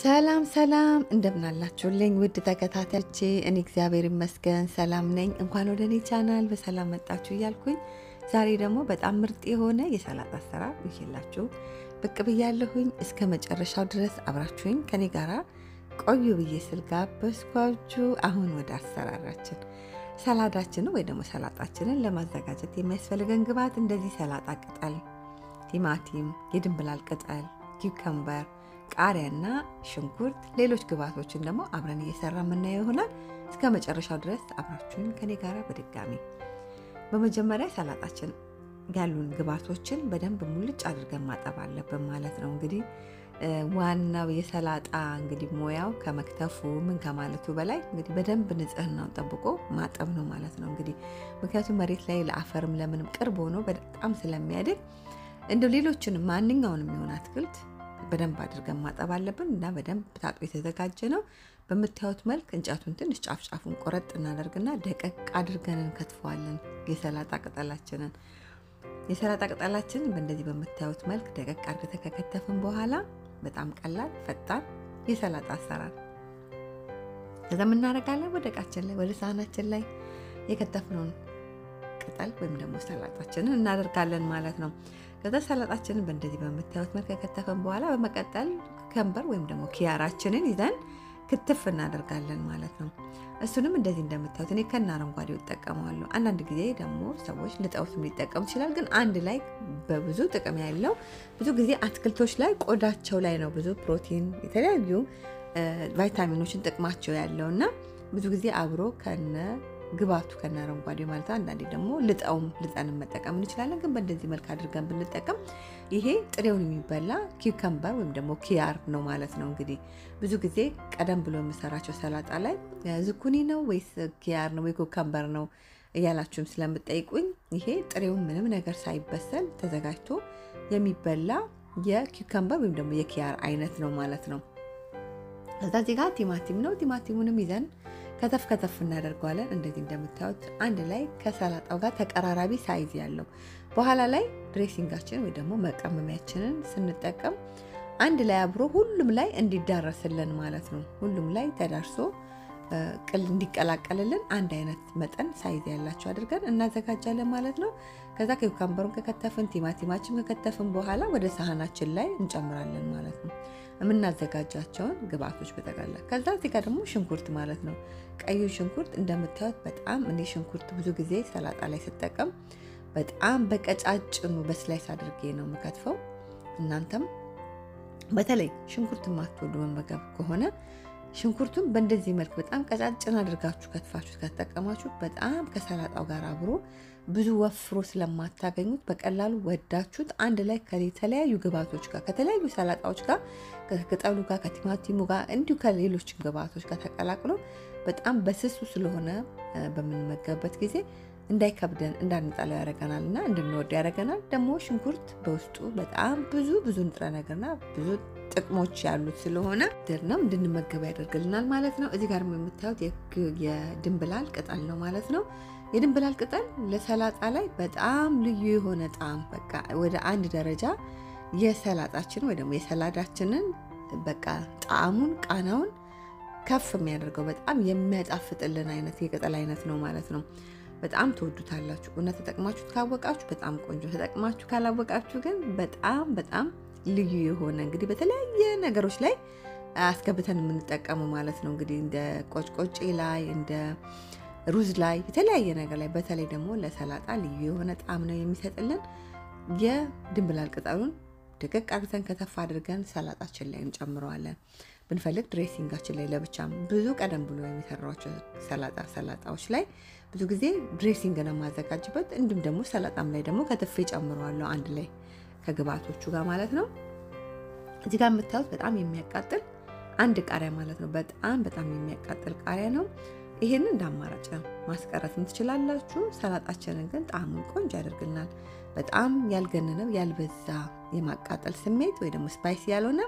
ሰላም ሰላም እንደምናላችሁልኝ ውድ ተከታታዮቼ፣ እኔ እግዚአብሔር ይመስገን ሰላም ነኝ። እንኳን ወደ እኔ ቻናል በሰላም መጣችሁ እያልኩኝ ዛሬ ደግሞ በጣም ምርጥ የሆነ የሰላጣ አሰራር ይዤላችሁ ብቅ ብያለሁኝ። እስከ መጨረሻው ድረስ አብራችሁኝ ከኔ ጋራ ቆዩ ብዬ ስል ጋበዝኳችሁ። አሁን ወደ አሰራራችን ሰላዳችንን ወይ ደግሞ ሰላጣችንን ለማዘጋጀት የሚያስፈልገን ግብአት እንደዚህ ሰላጣ ቅጠል፣ ቲማቲም፣ የድንብላል ቅጠል፣ ኪውከምበር፣ ቃሪያና ሽንኩርት፣ ሌሎች ግብአቶችን ደግሞ አብረን እየሰራ የምናየው ይሆናል። እስከ መጨረሻው ድረስ አብራችሁን ከኔ ጋር በድጋሚ በመጀመሪያ ሰላጣችን ያሉን ግብአቶችን በደንብ ሙልጭ አድርገን ማጠብ አለብን ማለት ነው። እንግዲህ ዋናው የሰላጣ እንግዲህ ሙያው ከመክተፉ ምን ከማለቱ በላይ እንግዲህ በደንብ ንጽህናውን ጠብቆ ማጠብ ነው ማለት ነው። እንግዲህ ምክንያቱም መሬት ላይ ለአፈርም ለምንም ቅርብ ሆኖ በጣም ስለሚያድግ እንደው ሌሎችንም ማንኛውንም የሆነ አትክልት በደንብ አድርገን ማጠብ አለብን እና በደንብ ታጥቦ የተዘጋጀ ነው። በምታዩት መልክ እንጨቱን ትንሽ ጫፍጫፉን ቆረጥ እናደርግና ደቀቅ አድርገን እንከትፈዋለን። የሰላጣ ቅጠላችንን በእንደዚህ በምታዩት መልክ ደቀቅ አድርገን ከከተፍን በኋላ በጣም ቀላል ፈጣን የሰላጣ አሰራር ከዛ ምን እናደርጋለን? ወደ ዕቃችን ላይ ወደ ሳህናችን ላይ የከተፍነውን ቅጠል ወይም ደግሞ ሰላጣችንን እናደርጋለን ማለት ነው። ከዛ ሰላጣችንን በእንደዚህ በምታዩት መልክ ከከተፈን በኋላ በመቀጠል ከንበር ወይም ደግሞ ኪያራችንን ይዘን ክትፍ እናደርጋለን ማለት ነው። እሱንም እንደዚህ እንደምታዩት እኔ ከነ አረንጓዴው እጠቀማለሁ። አንዳንድ ጊዜ ደግሞ ሰዎች ልጠውትም ሊጠቀሙ ይችላል። ግን አንድ ላይ በብዙ ጥቅም ያለው ብዙ ጊዜ አትክልቶች ላይ ቆዳቸው ላይ ነው ብዙ ፕሮቲን የተለያዩ ቫይታሚኖችን ጥቅማቸው ያለው እና ብዙ ጊዜ አብሮ ከነ ግባቱ ከነ አረንጓዴ ማለት አንዳንዴ ደግሞ ልጠን መጠቀም እንችላለን። ግን በእንደዚህ መልክ አድርገን ብንጠቀም ይሄ ጥሬውን የሚበላ ኪውከምበር ወይም ደግሞ ኪያር ነው ማለት ነው። እንግዲህ ብዙ ጊዜ ቀደም ብሎ የምሰራቸው ሰላጣ ላይ ዝኩኒ ነው ወይስ ኪያር ነው ወይ ኪውከምበር ነው እያላችሁም ስለምጠይቁኝ ይሄ ጥሬውን ምንም ነገር ሳይበሰል ተዘጋጅቶ የሚበላ የኪውከምበር ወይም ደግሞ የኪያር አይነት ነው ማለት ነው። ከዛ እዚህ ጋር ቲማቲም ነው። ቲማቲሙንም ይዘን ከተፍ እናደርገዋለን። እንደዚህ እንደምታዩት አንድ ላይ ከሰላጣው ጋር ተቀራራቢ ሳይዝ ያለው በኋላ ላይ ድሬሲንጋችን ወይ ደግሞ መቀመሚያችንን ስንጠቀም አንድ ላይ አብሮ ሁሉም ላይ እንዲዳረስልን ማለት ነው። ሁሉም ላይ ተዳርሶ እንዲቀላቀልልን አንድ አይነት መጠን ሳይዝ ያላቸው አድርገን እናዘጋጃለን ማለት ነው። ከዛ ኪውከምበሩን ከከተፍን ቲማቲማችን ከከተፍን በኋላ ወደ ሳህናችን ላይ እንጨምራለን ማለት ነው የምናዘጋጃቸውን ግብአቶች በጠቅላላ። ከዛ እዚህ ጋር ደግሞ ሽንኩርት ማለት ነው። ቀዩ ሽንኩርት እንደምታዩት በጣም እኔ ሽንኩርት ብዙ ጊዜ ሰላጣ ላይ ስጠቀም በጣም በቀጫጭኑ በስላይስ አድርጌ ነው የምከትፈው። እናንተም በተለይ ሽንኩርት የማትወዱ መመገብ ከሆነ ሽንኩርቱን በእንደዚህ መልክ በጣም ቀጫጭን አድርጋችሁ ከትፋችሁ ከተጠቀማችሁ በጣም ከሰላጣው ጋር አብሮ ብዙ ወፍሮ ስለማታገኙት በቀላሉ ወዳችሁት አንድ ላይ ከተለያዩ ግብአቶች ጋር ከተለያዩ ሰላጣዎች ጋር ከቅጠሉ ጋር ከቲማቲሙ ጋር እንዲሁ ከሌሎች ግብአቶች ጋር ተቀላቅሎ በጣም በስሱ ስለሆነ በምንመገብበት ጊዜ እንዳይከብደን እንዳንጠላው ያደርገናል እና እንድንወደው ያደርገናል። ደግሞ ሽንኩርት በውስጡ በጣም ብዙ ንጥረ ነገርና ብዙ ጥቅሞች ያሉት ስለሆነ ነው እንድንመገበው ያደርግልናል ማለት ነው። እዚህ ጋር የምታዩት የድንብላል ቅጠል ነው ማለት ነው። የድንብላል ቅጠል ለሰላጣ ላይ በጣም ልዩ የሆነ ጣዕም በቃ ወደ አንድ ደረጃ የሰላጣችን ወይ ደግሞ የሰላዳችንን በቃ ጣዕሙን ቃናውን ከፍ የሚያደርገው በጣም የሚያጣፍጥልን አይነት የቅጠል አይነት ነው ማለት ነው። በጣም ትወዱታላችሁ። እውነት ተጠቅማችሁ ካወቃችሁ በጣም ቆንጆ፣ ተጠቅማችሁ ካላወቃችሁ ግን በጣም ልዩ የሆነ እንግዲህ በተለያየ ነገሮች ላይ አስገብተን የምንጠቀመው ማለት ነው። እንግዲህ እንደ ቆጭቆጭ ላይ እንደ ሩዝ ላይ የተለያየ ነገር ላይ በተለይ ደግሞ ለሰላጣ ልዩ የሆነ ጣዕም ነው የሚሰጥልን። የድንብላል ቅጠሉን ደቀቅ አድርገን ከተፍ አድርገን ሰላጣችን ላይ እንጨምረዋለን። ብንፈልግ ድሬሲንጋችን ላይ ለብቻም ብዙ ቀደም ብሎ የሚሰራቸው ሰላጣዎች ላይ ብዙ ጊዜ ድሬሲንግ ነው የማዘጋጅበት። እንዲሁም ደግሞ ሰላጣም ላይ ደግሞ ከትፌ ጨምረዋለሁ አንድ ላይ ከግብአቶቹ ጋር ማለት ነው። እዚህ ጋር የምታዩት በጣም የሚያቃጥል አንድ ቃሪያ ማለት ነው። በጣም የሚያቃጥል ቃሪያ ነው። ይሄንን እንዳማራጭ ማስቀረትም ትችላላችሁ። ሰላጣችንን ግን ጣዕሙን ቆንጆ ያደርግልናል። በጣም ያልገነነው ያልበዛ የማቃጠል ስሜት ወይ ደግሞ ስፓይሲ ያልሆነ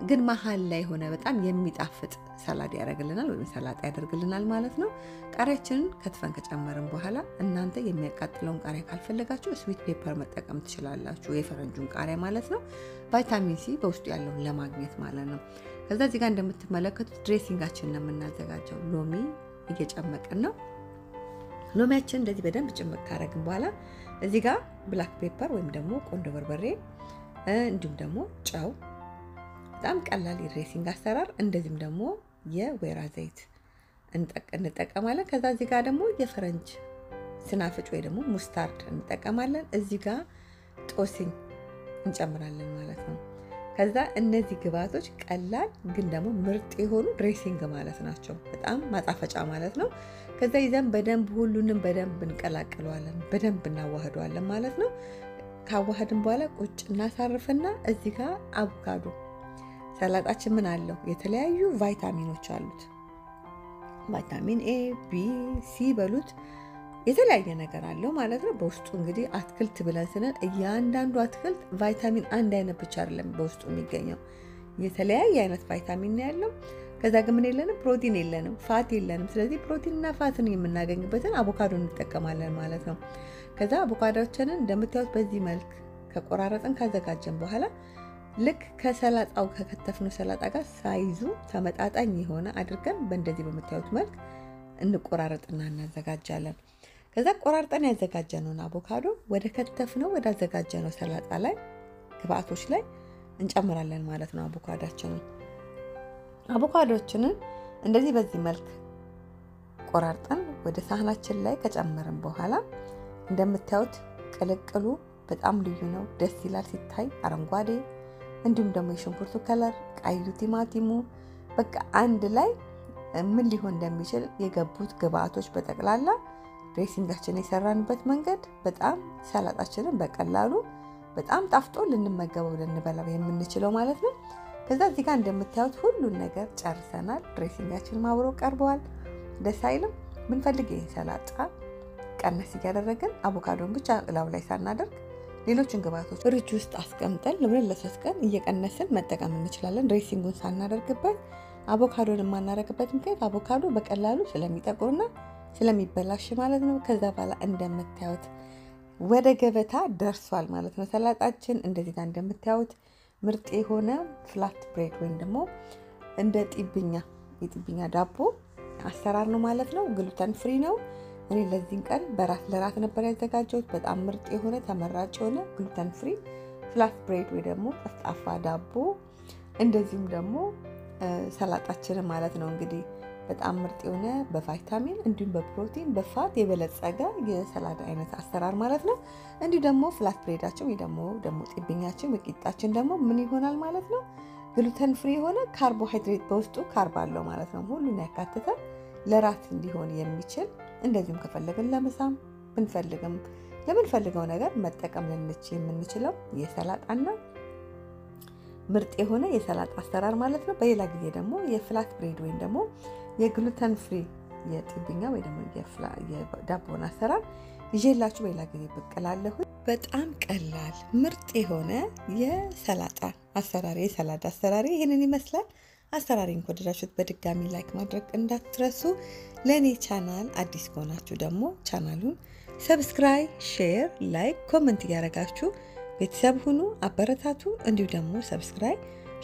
ግን መሃል ላይ ሆነ በጣም የሚጣፍጥ ሰላድ ያደርግልናል ወይም ሰላጣ ያደርግልናል ማለት ነው። ቃሪያችንን ከትፈን ከጨመርን በኋላ እናንተ የሚያቃጥለውን ቃሪያ ካልፈለጋችሁ ስዊት ፔፐር መጠቀም ትችላላችሁ፣ የፈረንጁን ቃሪያ ማለት ነው። ቫይታሚን ሲ በውስጡ ያለውን ለማግኘት ማለት ነው። ከዛ እዚህ ጋር እንደምትመለከቱት ድሬሲንጋችንን ነው የምናዘጋጀው። ሎሚ እየጨመቅን ነው። ሎሚያችን እንደዚህ በደንብ ጭምቅ ካረግን በኋላ እዚህ ጋር ብላክ ፔፐር ወይም ደግሞ ቆንጆ በርበሬ እንዲሁም ደግሞ ጨው፣ በጣም ቀላል የድሬሲንግ አሰራር። እንደዚህም ደግሞ የወይራ ዘይት እንጠቀማለን። ከዛ እዚህ ጋር ደግሞ የፈረንጅ ስናፍጭ ወይ ደግሞ ሙስታርድ እንጠቀማለን። እዚህ ጋር ጦስኝ እንጨምራለን ማለት ነው። ከዛ እነዚህ ግብአቶች ቀላል ግን ደግሞ ምርጥ የሆኑ ድሬሲንግ ማለት ናቸው፣ በጣም ማጣፈጫ ማለት ነው። ከዛ ይዘን በደንብ ሁሉንም በደንብ እንቀላቅለዋለን፣ በደንብ እናዋህደዋለን ማለት ነው። ካዋህድን በኋላ ቁጭ እናሳርፍና እዚህ ጋር አቮካዶ ሰላጣችን ምን አለው? የተለያዩ ቫይታሚኖች አሉት። ቫይታሚን ኤ፣ ቢ፣ ሲ በሉት የተለያየ ነገር አለው ማለት ነው። በውስጡ እንግዲህ አትክልት ብለን ስንል እያንዳንዱ አትክልት ቫይታሚን አንድ አይነት ብቻ አይደለም በውስጡ የሚገኘው፣ የተለያየ አይነት ቫይታሚን ነው ያለው። ከዛ ግን ምን የለንም? ፕሮቲን የለንም፣ ፋት የለንም። ስለዚህ ፕሮቲንና ፋትን የምናገኝበትን አቮካዶ እንጠቀማለን ማለት ነው። ከዛ አቮካዶዎችንን እንደምታዩት በዚህ መልክ ከቆራረጥን ካዘጋጀን በኋላ ልክ ከሰላጣው ከከተፍነው ሰላጣ ጋር ሳይዙ ተመጣጣኝ የሆነ አድርገን በእንደዚህ በምታዩት መልክ እንቆራረጥና እናዘጋጃለን። ከዛ ቆራርጠን ያዘጋጀነውን አቮካዶ ወደ ከተፍነው ወደ አዘጋጀነው ሰላጣ ላይ ግብአቶች ላይ እንጨምራለን ማለት ነው። አቮካዶዎችንን እንደዚህ በዚህ መልክ ቆራርጠን ወደ ሳህናችን ላይ ከጨመርን በኋላ እንደምታዩት ቅልቅሉ በጣም ልዩ ነው፣ ደስ ይላል ሲታይ፣ አረንጓዴ እንዲሁም ደግሞ የሽንኩርቱ ከለር፣ ቀዩ ቲማቲሙ በቃ አንድ ላይ ምን ሊሆን እንደሚችል የገቡት ግብአቶች በጠቅላላ ድሬሲንጋችንን የሰራንበት መንገድ በጣም ሰላጣችንን በቀላሉ በጣም ጣፍጦ ልንመገበው ልንበላው የምንችለው ማለት ነው። ከዛ እዚህ ጋር እንደምታዩት ሁሉን ነገር ጨርሰናል። ድሬሲንጋችን አብሮ ቀርበዋል። ደስ አይልም? ብንፈልግ ይሄ ሰላጣ ቀነስ እያደረግን አቮካዶን ብቻ እላው ላይ ሳናደርግ ሌሎችን ግብአቶች ፍሪጅ ውስጥ አስቀምጠን ለ3 ቀን እየቀነስን መጠቀም እንችላለን። ድሬሲንጉን ሳናደርግበት አቮካዶን የማናደርግበት ምክንያት አቮካዶ በቀላሉ ስለሚጠቁርና ስለሚበላሽ ማለት ነው። ከዛ በኋላ እንደምታዩት ወደ ገበታ ደርሷል ማለት ነው። ሰላጣችን እንደዚህ ጋር እንደምታዩት ምርጥ የሆነ ፍላት ብሬድ ወይም ደግሞ እንደ የጢብኛ ዳቦ አሰራር ነው ማለት ነው። ግሉተን ፍሪ ነው። እኔ ለዚህን ቀን ለራት ነበር ያዘጋጀሁት። በጣም ምርጥ የሆነ ተመራጭ የሆነ ግሉተን ፍሪ ፍላት ብሬድ ወይ ደግሞ ጠፍጣፋ ዳቦ እንደዚሁም ደግሞ ሰላጣችን ማለት ነው። እንግዲህ በጣም ምርጥ የሆነ በቫይታሚን እንዲሁም በፕሮቲን በፋት የበለጸገ የሰላድ አይነት አሰራር ማለት ነው። እንዲሁ ደግሞ ፍላት ብሬዳችን ወይ ደግሞ ጢብኛችን ወይ ቂጣችን ደግሞ ምን ይሆናል ማለት ነው? ግሉተን ፍሪ የሆነ ካርቦሃይድሬት በውስጡ ካርብ አለው ማለት ነው። ሁሉን ያካተተ ለራት እንዲሆን የሚችል እንደዚሁም ከፈለግን ለምሳም ብንፈልግም ለምንፈልገው ነገር መጠቀም የምንችለው የሰላጣና ምርጥ የሆነ የሰላጣ አሰራር ማለት ነው። በሌላ ጊዜ ደግሞ የፍላት ብሬድ ወይም ደግሞ የግሉተን ፍሪ የጢብኛ ወይ ደግሞ የዳቦን አሰራር ይዤላችሁ በሌላ ጊዜ ብቅ እላለሁ። በጣም ቀላል ምርጥ የሆነ የሰላጣ አሰራር የሰላድ አሰራር ይሄንን ይመስላል። አሰራሪን ከወደዳችሁት በድጋሚ ላይክ ማድረግ እንዳትረሱ። ለኔ ቻናል አዲስ ከሆናችሁ ደግሞ ቻናሉን ሰብስክራይብ፣ ሼር፣ ላይክ፣ ኮሜንት እያደረጋችሁ ቤተሰብ ሁኑ፣ አበረታቱ። እንዲሁ ደግሞ ሰብስክራይብ፣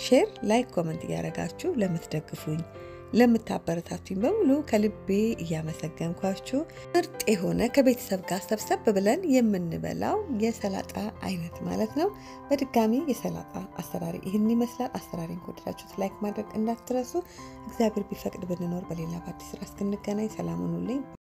ሼር፣ ላይክ፣ ኮሜንት እያደረጋችሁ ለምትደግፉኝ ለምታበረታቱኝ በሙሉ ከልቤ እያመሰገንኳችሁ ምርጥ የሆነ ከቤተሰብ ጋር ሰብሰብ ብለን የምንበላው የሰላጣ አይነት ማለት ነው። በድጋሚ የሰላጣ አሰራሪ ይህን ይመስላል። አሰራሪን ከወደዳችሁት ላይክ ማድረግ እንዳትረሱ። እግዚአብሔር ቢፈቅድ ብንኖር በሌላ በአዲስ ስራ እስክንገናኝ ሰላም ሁኑልኝ።